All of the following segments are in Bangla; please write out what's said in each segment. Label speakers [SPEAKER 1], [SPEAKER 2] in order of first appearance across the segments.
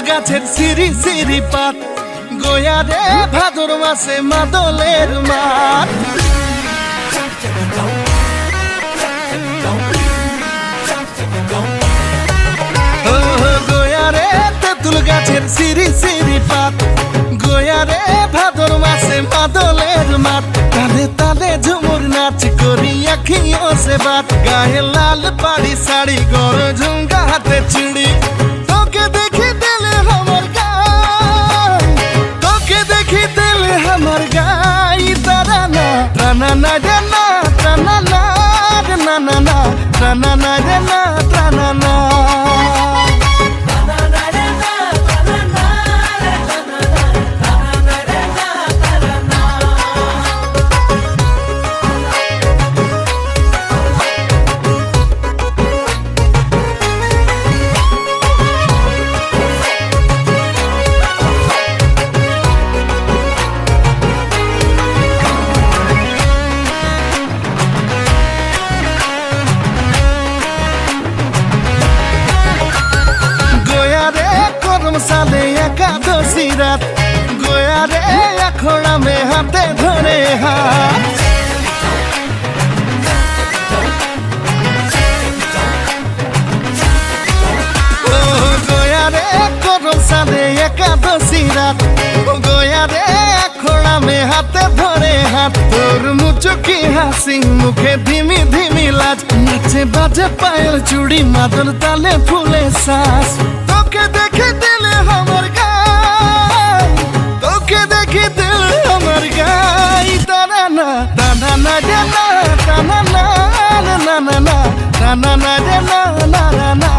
[SPEAKER 1] গাছের সিঁড়ি সিঁড়ি পাত গোয়া রে ভাদর মাসে মাদলের মাঠ গোয়া রে তেঁতুল গাছের সিঁড়ি সিঁড়ি পাত গোয়া রে ভাদর মাসে মাদলের মাঠ তালে তালে ঝুমুর নাচ করি আখিও সে বাত গায়ে লাল পাড়ি শাড়ি গর ঝুমকা হাতে চুড়ি তোকে দেখি দিলে আমার গাই তোকে দেখি দিলে আমার গাই তারা না টানা না রে না টানা না রে না না না টানা না রে না টানা না साले एकादशी रात गोया रे अखोड़ा में हाथे धरे हाथ गोया रे करम साले एकादशी रात गोया रे अखोड़ा में हाथे धरे हाथ तोर मुचुकी हासी मुखे धीमी धीमी लाज नाचे बाजे पायल चूड़ी मादल ताले फूले सांस তোকে দেখে দিলে আমার গাই তোকে দেখে দিলে আমার গাই তারা না টানা না রে না টানা না রে না না না টানা না রে না না না না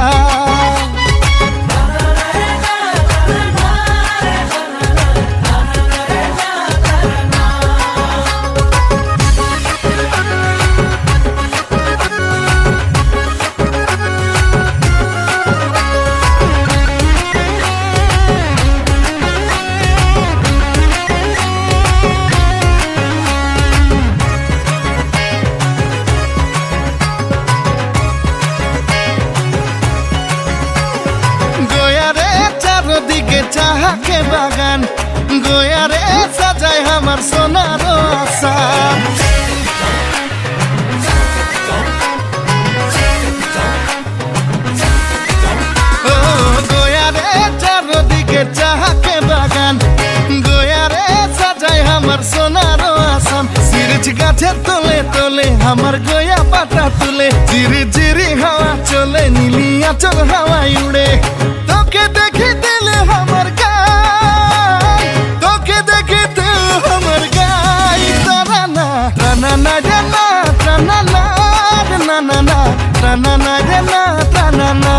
[SPEAKER 1] দিকে চাহাকে বাগান গোয়া রে সাজায় আমার সোনার আসান গোয়া রে চারদিকে চাহাকে বাগান গোয়া রে সাজায় আমার সোনার আসান সিরিজ গাছের তলে তলে আমার গোয়া পাতা তুলে ঝিরি ঝিরি হাওয়া চলে নীলি আঁচল হাওয়ায় উড়ে তোকে দেখে দিলে আমার গাই তোকে দেখে দিলে আমার গাই তারা না টানা না রে না টানা না রে না না না টানা না রে না টানা না